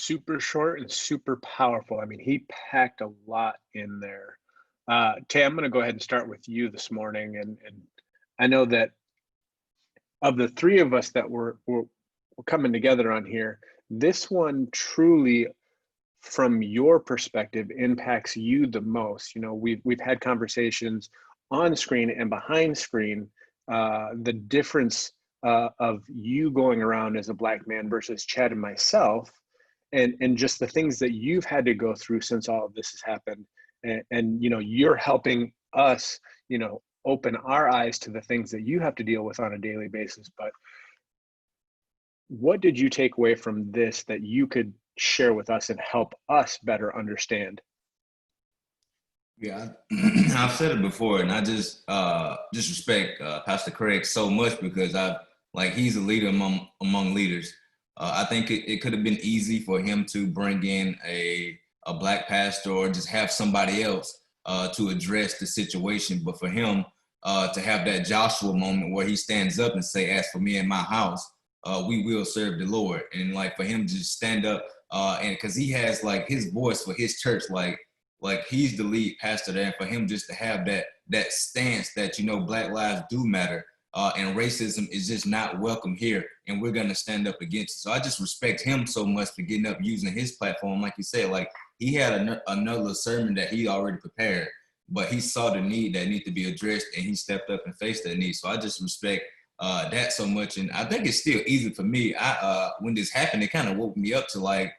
super short and super powerful. I mean, he packed a lot in there. Tay, I'm going to go ahead and start with you this morning, and I know that of the three of us that were coming together on here, this one truly, from your perspective, impacts you the most. You know, we've had conversations on screen and behind screen. The difference of you going around as a Black man versus Chad and myself, and just the things that you've had to go through since all of this has happened, and you know, you're helping us, you know, open our eyes to the things that you have to deal with on a daily basis. But what did you take away from this that you could share with us and help us better understand? Yeah, I've said it before, and I just respect Pastor Craig so much because he's a leader among leaders. I think it could have been easy for him to bring in a Black pastor or just have somebody else to address the situation, but for him to have that Joshua moment where he stands up and say, "As for me and my house, we will serve the Lord," and like for him to just stand up and because he has like his voice for his church, like he's the lead pastor there, and for him just to have that stance that, you know, Black lives do matter, and racism is just not welcome here, and we're gonna stand up against it. So I just respect him so much for getting up using his platform. Like you said, like he had another sermon that he already prepared, but he saw the need that need to be addressed, and he stepped up and faced that need. So I just respect that so much, and I think it's still easy for me. When this happened, it kind of woke me up to like.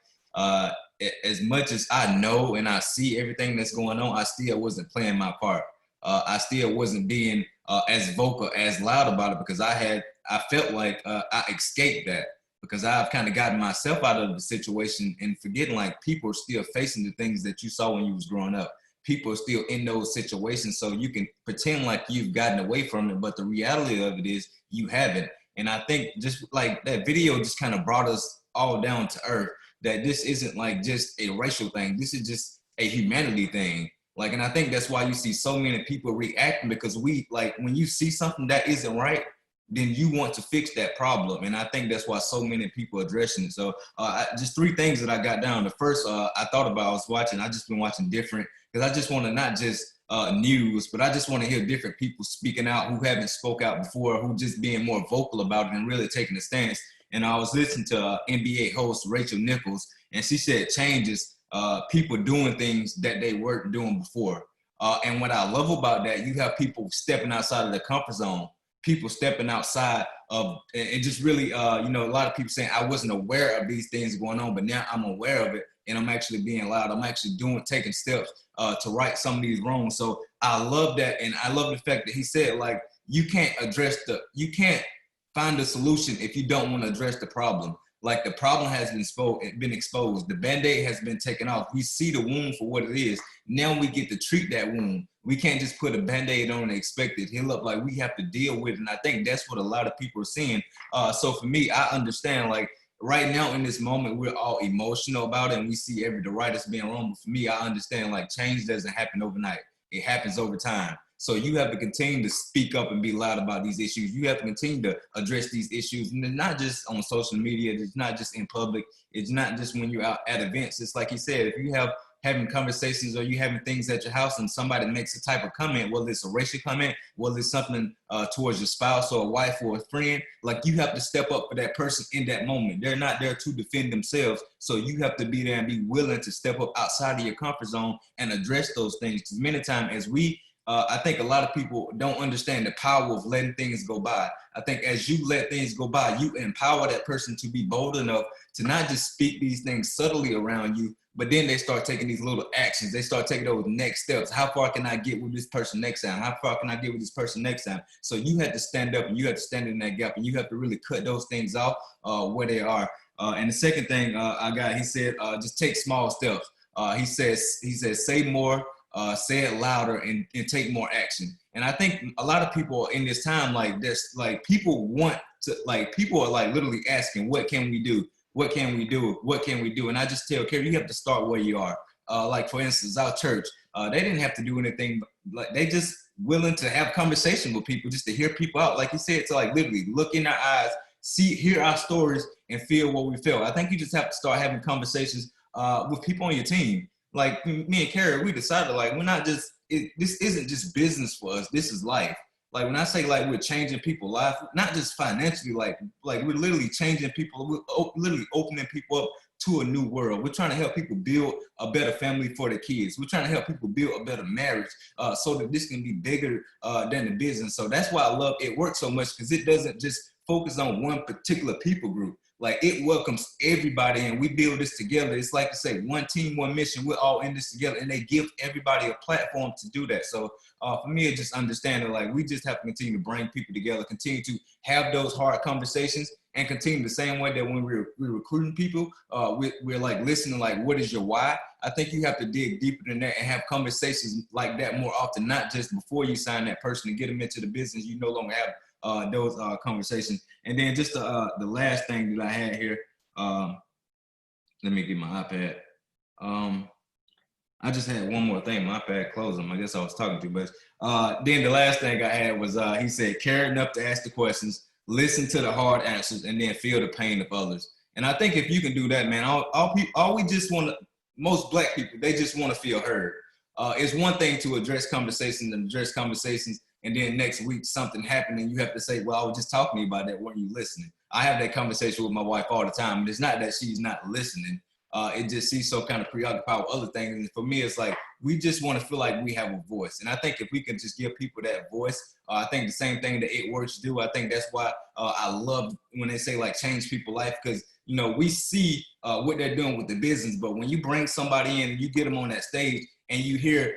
As much as I know and I see everything that's going on, I still wasn't playing my part. I still wasn't being as vocal, as loud about it because I felt like I escaped that because I've kind of gotten myself out of the situation and forgetting like people are still facing the things that you saw when you was growing up. People are still in those situations, so you can pretend like you've gotten away from it, but the reality of it is you haven't. And I think just like that video just kind of brought us all down to earth that this isn't like just a racial thing. This is just a humanity thing. Like, and I think that's why you see so many people reacting because we like when you see something that isn't right, then you want to fix that problem. And I think that's why so many people are addressing it. So just three things that I got down. The first I thought about, I was watching, I just been watching different, because I just want to not just news, but I just want to hear different people speaking out who haven't spoke out before, who just being more vocal about it and really taking a stance. And I was listening to NBA host Rachel Nichols, and she said change is people doing things that they weren't doing before. And what I love about that, you have people stepping outside of their comfort zone, people stepping outside of, and just really, you know, a lot of people saying, I wasn't aware of these things going on, but now I'm aware of it, and I'm actually being loud. I'm actually taking steps to right some of these wrongs. So I love that, and I love the fact that he said, like, you can't find a solution if you don't want to address the problem. Like the problem has been exposed. The Band-Aid has been taken off. We see the wound for what it is. Now we get to treat that wound. We can't just put a Band-Aid on and expect it to heal up. Like we have to deal with it. And I think that's what a lot of people are seeing. So for me, I understand like right now in this moment, we're all emotional about it and we see the right as being wrong. But for me, I understand like change doesn't happen overnight. It happens over time. So you have to continue to speak up and be loud about these issues. You have to continue to address these issues, and it's not just on social media. It's not just in public. It's not just when you're out at events. It's like you said, if you having conversations or you having things at your house and somebody makes a type of comment, whether it's a racial comment, whether it's something towards your spouse or a wife or a friend, like you have to step up for that person in that moment. They're not there to defend themselves. So you have to be there and be willing to step up outside of your comfort zone and address those things. Because many times I think a lot of people don't understand the power of letting things go by. I think as you let things go by, you empower that person to be bold enough to not just speak these things subtly around you, but then they start taking these little actions. They start taking those next steps. How far can I get with this person next time? How far can I get with this person next time? So you have to stand up and you have to stand in that gap and you have to really cut those things off where they are. And the second thing he said, just take small steps. He says, say more, say it louder, and take more action. And I think a lot of people in this time, like this, like people are like literally asking, what can we do? What can we do? What can we do? And I just tell Kerry, you have to start where you are. Like for instance, our church, they didn't have to do anything. Like they just willing to have conversation with people, just to hear people out. Like you said, to like literally look in their eyes, hear our stories, and feel what we feel. I think you just have to start having conversations with people on your team. Like me and Carrie, we decided like we're not just this isn't just business for us. This is life. Like when I say like we're changing people's life, not just financially, like we're literally changing people. We're literally opening people up to a new world. We're trying to help people build a better family for their kids. We're trying to help people build a better marriage so that this can be bigger than the business. So that's why I love it works so much, because it doesn't just focus on one particular people group. Like it welcomes everybody and we build this together. It's like to say one team, one mission. We're all in this together, and they give everybody a platform to do that. So for me, it's just understanding like we just have to continue to bring people together, continue to have those hard conversations, and continue the same way that when we're recruiting people, we're like listening, like what is your why? I think you have to dig deeper than that and have conversations like that more often, not just before you sign that person and get them into the business. You no longer have those conversations. And then just the last thing that I had here, let me get my iPad. I just had one more thing. My iPad closed them. I guess I was talking too much. Then the last thing I had was he said, care enough to ask the questions, listen to the hard answers, and then feel the pain of others. And I think if you can do that, man, all we just want to, most Black people, they just want to feel heard. It's one thing to address conversations, and then next week something happened and you have to say, well, I was just talking to you about that. Weren't you listening? I have that conversation with my wife all the time. And it's not that she's not listening. It just she's so kind of preoccupied with other things. And for me, it's like, we just want to feel like we have a voice. And I think if we can just give people that voice, I think the same thing that It Works do. I think that's why I love when they say like change people's life, because, you know, we see what they're doing with the business. But when you bring somebody in and you get them on that stage, and you hear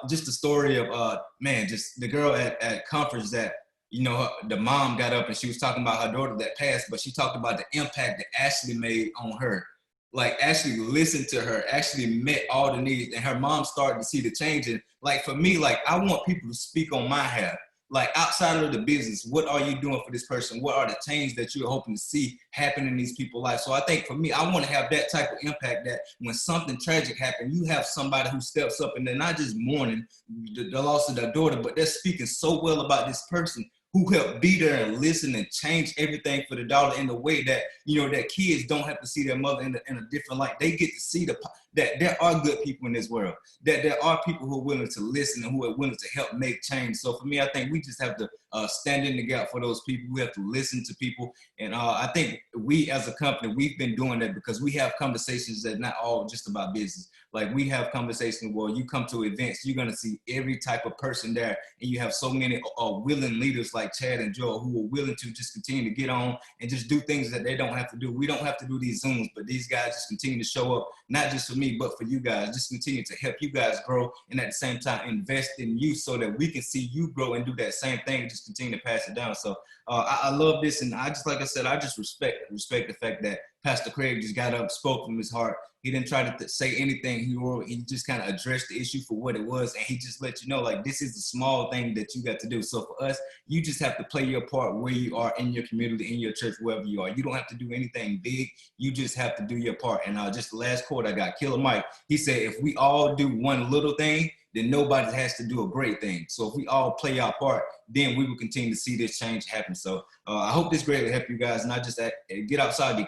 just the story of, just the girl at conference that, you know, the mom got up and she was talking about her daughter that passed, but she talked about the impact that Ashley made on her. Like Ashley listened to her, actually met all the needs, and her mom started to see the change. And like for me, like I want people to speak on my behalf. Like outside of the business, what are you doing for this person? What are the changes that you're hoping to see happen in these people's lives? So I think for me, I want to have that type of impact, that when something tragic happens, you have somebody who steps up and they're not just mourning the loss of their daughter, but they're speaking so well about this person who helped be there and listen and change everything for the daughter in a way that, you know, that kids don't have to see their mother in a different light. They get to see that there are good people in this world, that there are people who are willing to listen and who are willing to help make change. So for me, I think we just have to stand in the gap for those people. We have to listen to people. And I think we as a company, we've been doing that because we have conversations that not all just about business. Like we have conversations where you come to events, you're going to see every type of person there. And you have so many willing leaders like Chad and Joel who are willing to just continue to get on and just do things that they don't have to do. We don't have to do these Zooms, but these guys just continue to show up, not just for me, but for you guys. Just continue to help you guys grow, and at the same time invest in you so that we can see you grow and do that same thing and just continue to pass it down. So I love this, and I just, like I said, I just respect the fact that Pastor Craig just got up, spoke from his heart. He didn't try to say anything. He just kind of addressed the issue for what it was, and he just let you know, like, this is the small thing that you got to do. So for us, you just have to play your part where you are in your community, in your church, wherever you are. You don't have to do anything big. You just have to do your part. And just the last quote I got, Killer Mike, he said, if we all do one little thing, then nobody has to do a great thing. So if we all play our part, then we will continue to see this change happen. So I hope this greatly help you guys, not just get outside your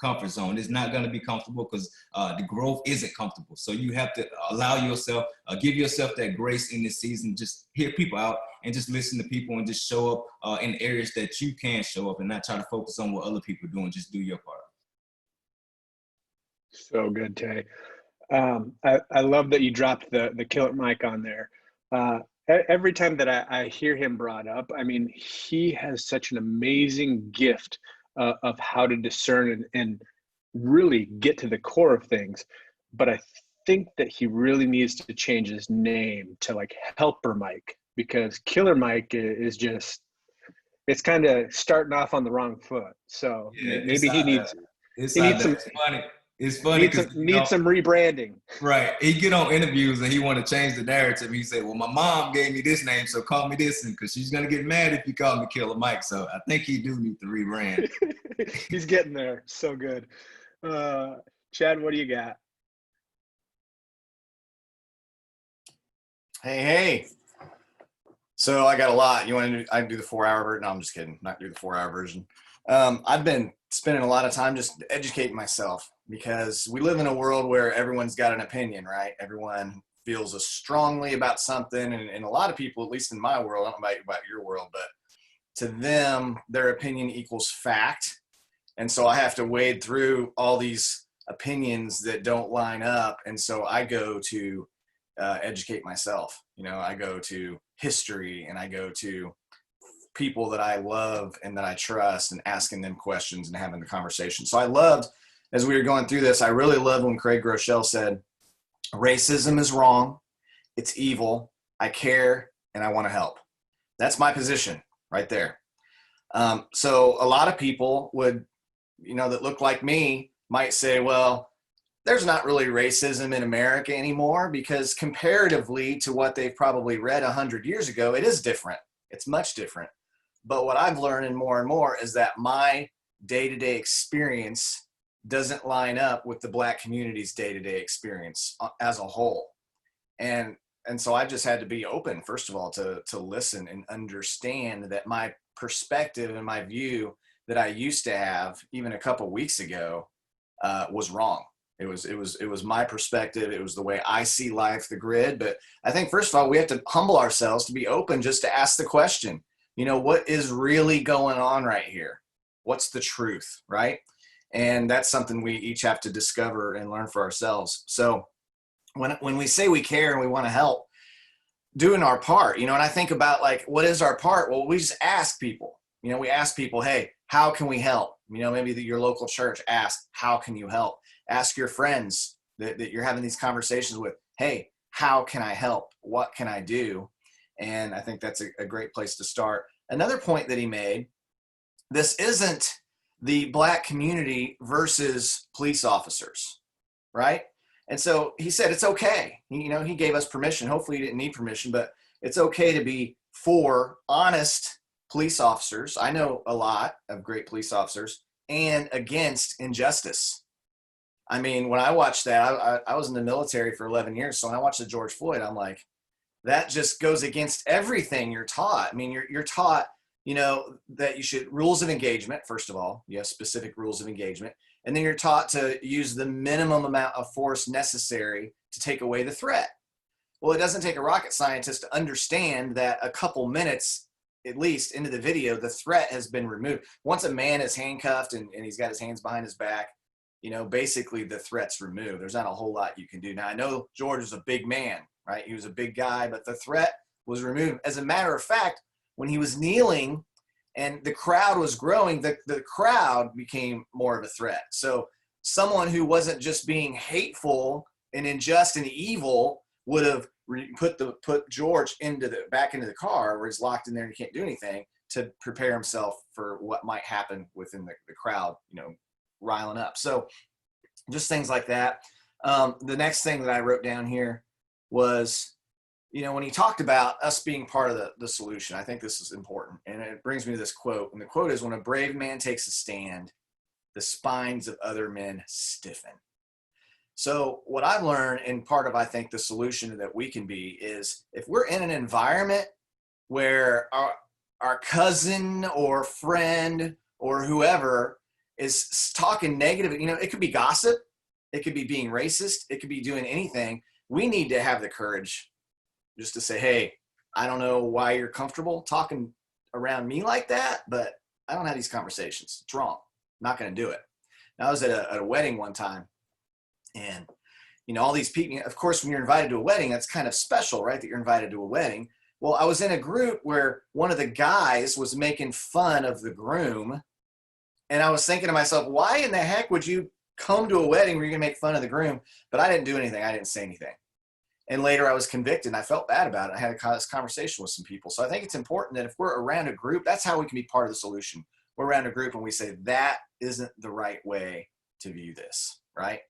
comfort zone. It's not going to be comfortable because the growth isn't comfortable. So you have to allow yourself, give yourself that grace in this season. Just hear people out and just listen to people and just show up in areas that you can show up and not try to focus on what other people are doing. Just do your part. So good, Tay. I love that you dropped the Killer Mike on there. Every time that I hear him brought up, I mean, he has such an amazing gift of how to discern and really get to the core of things. But I think that he really needs to change his name to like Helper Mike, because Killer Mike is just, it's kind of starting off on the wrong foot. So Yeah, maybe he needs some. It's funny because needs some rebranding. Right. He get on interviews and he want to change the narrative. He said, well, my mom gave me this name, so call me this, and because she's going to get mad if you call me Killer Mike. So I think he do need to rebrand. He's getting there. So good. Chad, what do you got? Hey. So I got a lot. You want to do, I can do the 4-hour version. No, I'm just kidding. Not do the 4-hour version. I've been spending a lot of time just educating myself because we live in a world where everyone's got an opinion, right? Everyone feels as strongly about something. And a lot of people, at least in my world, I don't know about your world, but to them, their opinion equals fact. And so I have to wade through all these opinions that don't line up. And so I go to educate myself. I go to history and I go to people that I love and that I trust and asking them questions and having the conversation. So I loved, as we were going through this, I really loved when Craig Groeschel said, racism is wrong. It's evil. I care and I want to help. That's my position right there. So a lot of people would, that look like me might say, well, there's not really racism in America anymore because comparatively to what they've probably read 100 years ago, it is different. It's much different. But what I've learned more and more is that my day-to-day experience doesn't line up with the Black community's day-to-day experience as a whole. And so I've just had to be open, first of all, to listen and understand that my perspective and my view that I used to have even a couple of weeks ago was wrong. It was my perspective. It was the way I see life, the grid. But I think, first of all, we have to humble ourselves to be open just to ask the question, what is really going on right here? What's the truth, right? And that's something we each have to discover and learn for ourselves. So when we say we care and we want to help, doing our part, and I think about what is our part? Well, we just ask people, we ask people, hey, how can we help? Maybe your local church, ask, how can you help? Ask your friends that you're having these conversations with, hey, how can I help? What can I do? And I think that's a great place to start. Another point that he made, this isn't the Black community versus police officers, right? And so he said, it's okay. He gave us permission. Hopefully he didn't need permission, but it's okay to be for honest police officers. I know a lot of great police officers, and against injustice. I mean, when I watched that, I was in the military for 11 years. So when I watched the George Floyd, I'm like, that just goes against everything you're taught. I mean, you're taught, that you should, rules of engagement, first of all, you have specific rules of engagement. And then you're taught to use the minimum amount of force necessary to take away the threat. Well, it doesn't take a rocket scientist to understand that a couple minutes, at least into the video, the threat has been removed. Once a man is handcuffed and he's got his hands behind his back, basically the threat's removed. There's not a whole lot you can do. Now, I know George was a big man, right? He was a big guy, but the threat was removed. As a matter of fact, when he was kneeling and the crowd was growing, the crowd became more of a threat. So someone who wasn't just being hateful and unjust and evil would have put George back into the car where he's locked in there and he can't do anything to prepare himself for what might happen within the crowd, riling up. So just things like that. The next thing that I wrote down here was, when he talked about us being part of the solution, I think this is important. And it brings me to this quote. And the quote is, when a brave man takes a stand, the spines of other men stiffen. So what I've learned, and part of, I think, the solution that we can be is, if we're in an environment where our cousin or friend or whoever is talking negative, it could be gossip, it could be being racist, it could be doing anything. We need to have the courage just to say, hey, I don't know why you're comfortable talking around me like that, but I don't have these conversations. It's wrong. I'm not going to do it. Now, I was at a wedding one time, and all these people, of course, when you're invited to a wedding, that's kind of special, right? That you're invited to a wedding. Well, I was in a group where one of the guys was making fun of the groom. And I was thinking to myself, why in the heck would you come to a wedding where you're going to make fun of the groom? But I didn't do anything. I didn't say anything. And later I was convicted and I felt bad about it. I had this conversation with some people. So I think it's important that if we're around a group, that's how we can be part of the solution. We're around a group and we say, that isn't the right way to view this, right?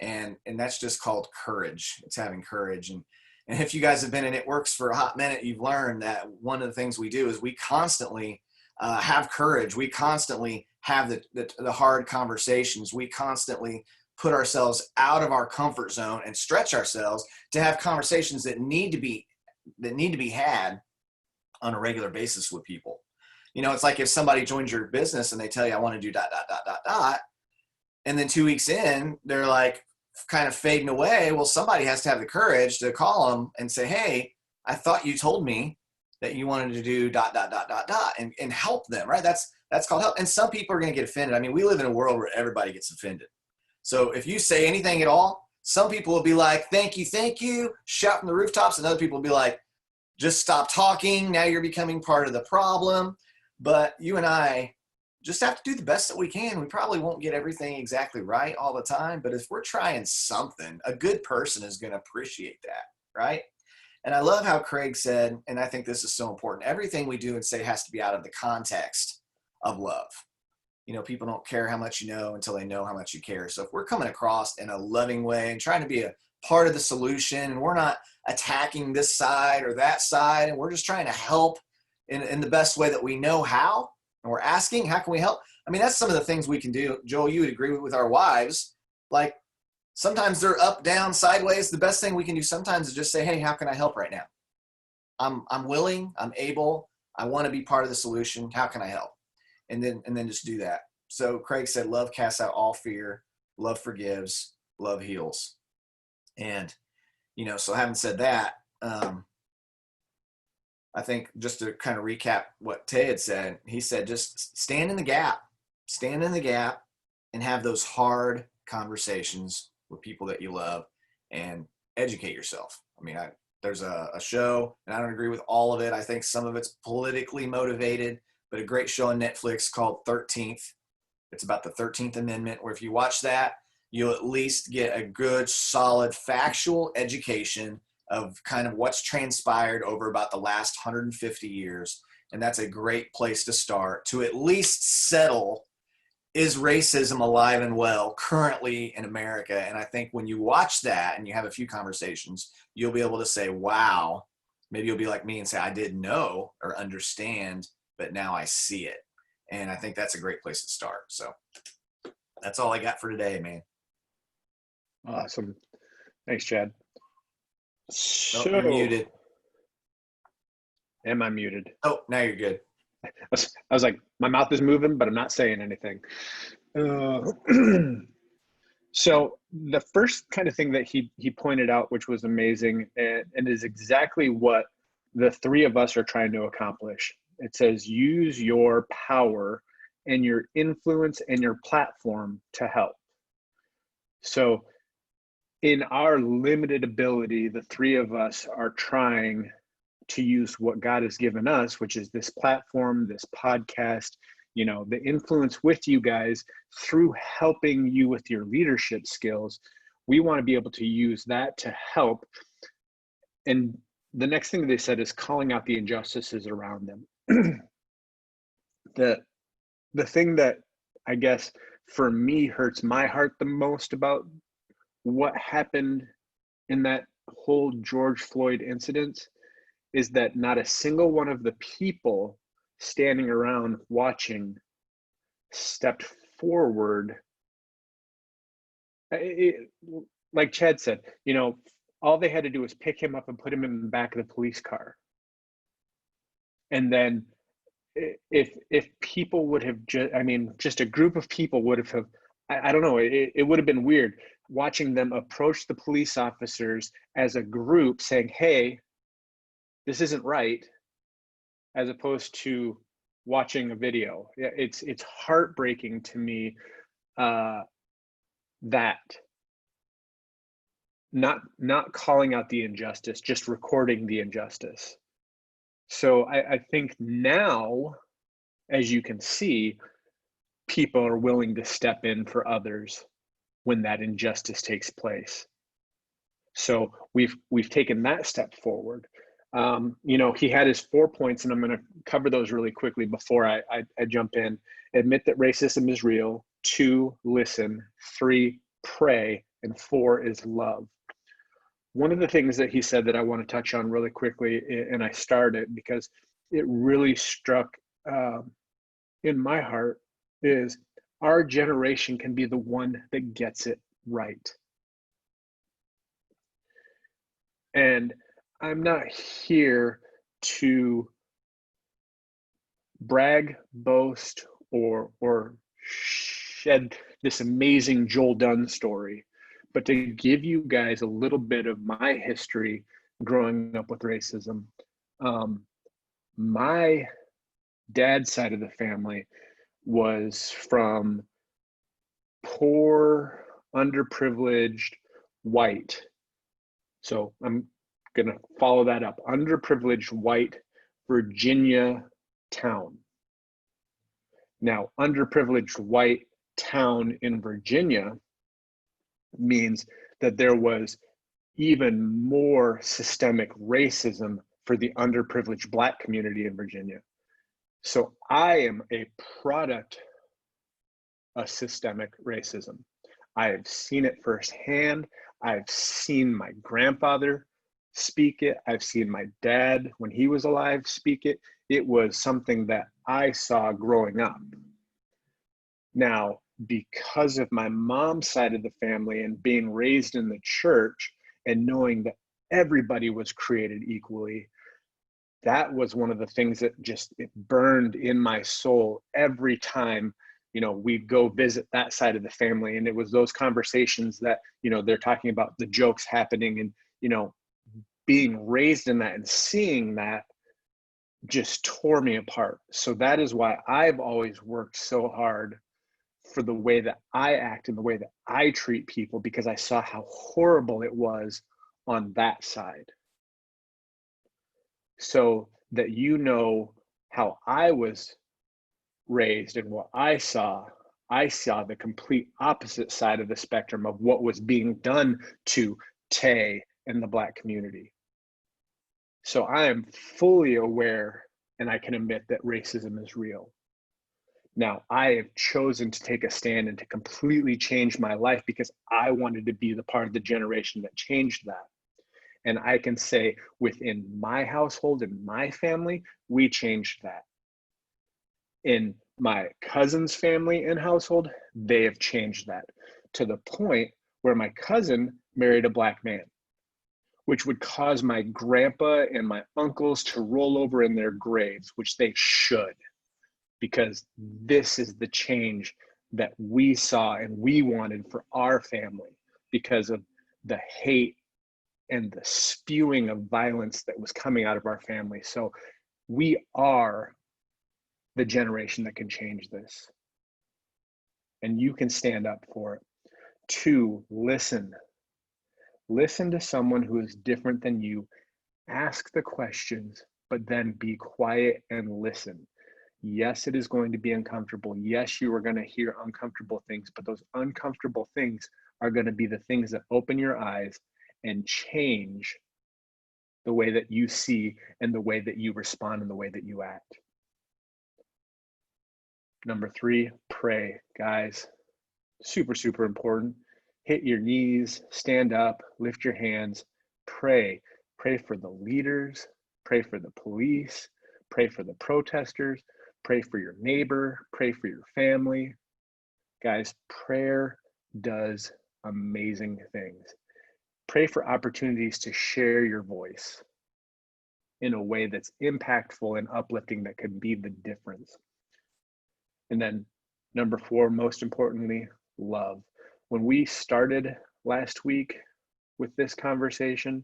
And that's just called courage. It's having courage. And if you guys have been in It Works for a hot minute, you've learned that one of the things we do is we constantly have courage. We constantly have the hard conversations. We constantly put ourselves out of our comfort zone and stretch ourselves to have conversations that need to be had on a regular basis with people. It's like if somebody joins your business and they tell you, I want to do dot, dot, dot, dot, dot. And then 2 weeks in, they're like kind of fading away. Well, somebody has to have the courage to call them and say, hey, I thought you told me that you wanted to do dot, dot, dot, dot, dot, and help them, right? That's called help. And some people are going to get offended. I mean, we live in a world where everybody gets offended. So if you say anything at all, some people will be like, thank you, shout from the rooftops. And other people will be like, just stop talking. Now you're becoming part of the problem. But you and I just have to do the best that we can. We probably won't get everything exactly right all the time, but if we're trying something, a good person is going to appreciate that, right? And I love how Craig said, and I think this is so important, everything we do and say has to be out of the context of love. People don't care how much you know until they know how much you care. So if we're coming across in a loving way and trying to be a part of the solution, and we're not attacking this side or that side, and we're just trying to help in the best way that we know how, and we're asking, how can we help? I mean, that's some of the things we can do. Joel, you would agree with our wives. Like, sometimes they're up, down, sideways. The best thing we can do sometimes is just say, hey, how can I help right now? I'm willing, I'm able, I want to be part of the solution. How can I help? And then just do that. So Craig said, love casts out all fear, love forgives, love heals. And, so having said that, I think just to kind of recap what Tay had said, he said, just stand in the gap and have those hard conversations with people that you love and educate yourself. I mean, there's a show, and I don't agree with all of it. I think some of it's politically motivated, but a great show on Netflix called 13th. It's about the 13th Amendment, where if you watch that, you'll at least get a good, solid, factual education of kind of what's transpired over about the last 150 years. And that's a great place to start to at least settle, is racism alive and well currently in America? And I think when you watch that and you have a few conversations, you'll be able to say, wow, maybe you'll be like me and say, I didn't know or understand, but now I see it. And I think that's a great place to start. So that's all I got for today, man. Awesome. Thanks, Chad. So, you're muted. Am I muted? Oh, now you're good. I was like, my mouth is moving, but I'm not saying anything. So the first kind of thing that he pointed out, which was amazing, and is exactly what the three of us are trying to accomplish. It says, use your power and your influence and your platform to help. So in our limited ability, the three of us are trying to use what God has given us, which is this platform, this podcast, the influence with you guys through helping you with your leadership skills. We want to be able to use that to help. And the next thing they said is calling out the injustices around them. The thing that I guess for me hurts my heart the most about what happened in that whole George Floyd incident is that not a single one of the people standing around watching stepped forward. Like Chad said, all they had to do was pick him up and put him in the back of the police car. And then if people would have just a group of people would have, I don't know, it would have been weird watching them approach the police officers as a group saying, hey, this isn't right, as opposed to watching a video. It's heartbreaking to me that not calling out the injustice, just recording the injustice. So I think now, as you can see, people are willing to step in for others when that injustice takes place. So we've taken that step forward. He had his 4 points, and I'm going to cover those really quickly before I jump in. Admit that racism is real. 2, listen. 3, pray. And 4 is love. One of the things that he said that I want to touch on really quickly, and I started because it really struck in my heart, is our generation can be the one that gets it right. And I'm not here to brag, boast, or shed this amazing Joel Dunn story, but to give you guys a little bit of my history growing up with racism. My dad's side of the family was from poor, underprivileged, white. So I'm going to follow that up. Underprivileged, white, Virginia town. Now, underprivileged, white town in Virginia means that there was even more systemic racism for the underprivileged Black community in Virginia. So I am a product of systemic racism. I have seen it firsthand. I've seen my grandfather speak it. I've seen my dad, when he was alive, speak it. It was something that I saw growing up. Now, because of my mom's side of the family and being raised in the church and knowing that everybody was created equally, that was one of the things that just, it burned in my soul every time, you know, we'd go visit that side of the family. And it was those conversations that, you know, they're talking about the jokes happening, and, you know, being raised in that and seeing that just tore me apart. So that is why I've always worked so hard for the way that I act and the way that I treat people, because I saw how horrible it was on that side. So that, you know, how I was raised and what I saw the complete opposite side of the spectrum of what was being done to Tay and the Black community. So I am fully aware, and I can admit that racism is real. Now, I have chosen to take a stand and to completely change my life because I wanted to be the part of the generation that changed that. And I can say within my household and my family, we changed that. In my cousin's family and household, they have changed that to the point where my cousin married a Black man, which would cause my grandpa and my uncles to roll over in their graves, which they should, because this is the change that we saw and we wanted for our family because of the hate and the spewing of violence that was coming out of our family. So we are the generation that can change this. And you can stand up for it. 2, listen. Listen to someone who is different than you. Ask the questions, but then be quiet and listen. Yes, it is going to be uncomfortable. Yes, you are going to hear uncomfortable things, but those uncomfortable things are going to be the things that open your eyes and change the way that you see and the way that you respond and the way that you act. Number 3, pray, guys. Super, super important. Hit your knees, stand up, lift your hands, pray. Pray for the leaders, pray for the police, pray for the protesters, pray for your neighbor, pray for your family. Guys, prayer does amazing things. Pray for opportunities to share your voice in a way that's impactful and uplifting that can be the difference. And then number 4, most importantly, love. When we started last week with this conversation,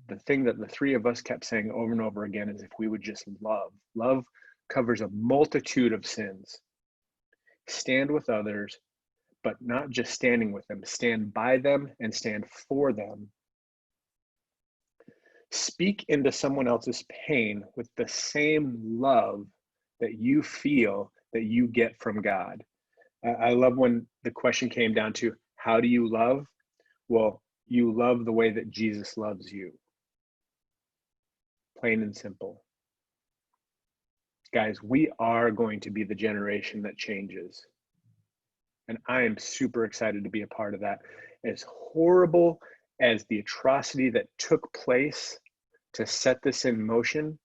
the thing that the 3 of us kept saying over and over again is if we would just love. Love covers a multitude of sins. Stand with others, but not just standing with them. Stand by them and stand for them. Speak into someone else's pain with the same love that you feel that you get from God. I love when the question came down to, how do you love? Well, you love the way that Jesus loves you. Plain and simple. Guys, we are going to be the generation that changes. And I am super excited to be a part of that. As horrible as the atrocity that took place to set this in motion,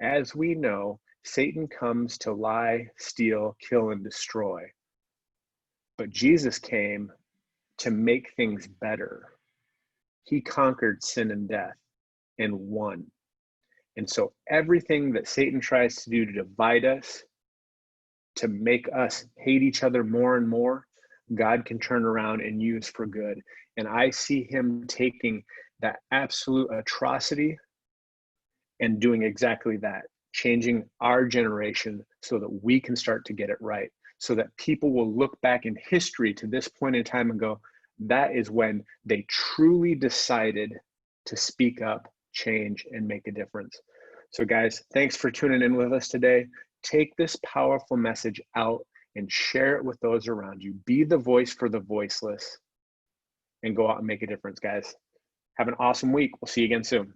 as we know, Satan comes to lie, steal, kill, and destroy. But Jesus came to make things better. He conquered sin and death and won. And so everything that Satan tries to do to divide us, to make us hate each other more and more, God can turn around and use for good. And I see him taking that absolute atrocity and doing exactly that, changing our generation so that we can start to get it right, so that people will look back in history to this point in time and go, that is when they truly decided to speak up, change, and make a difference. So guys, thanks for tuning in with us today. Take this powerful message out and share it with those around you. Be the voice for the voiceless and go out and make a difference, guys. Have an awesome week. We'll see you again soon.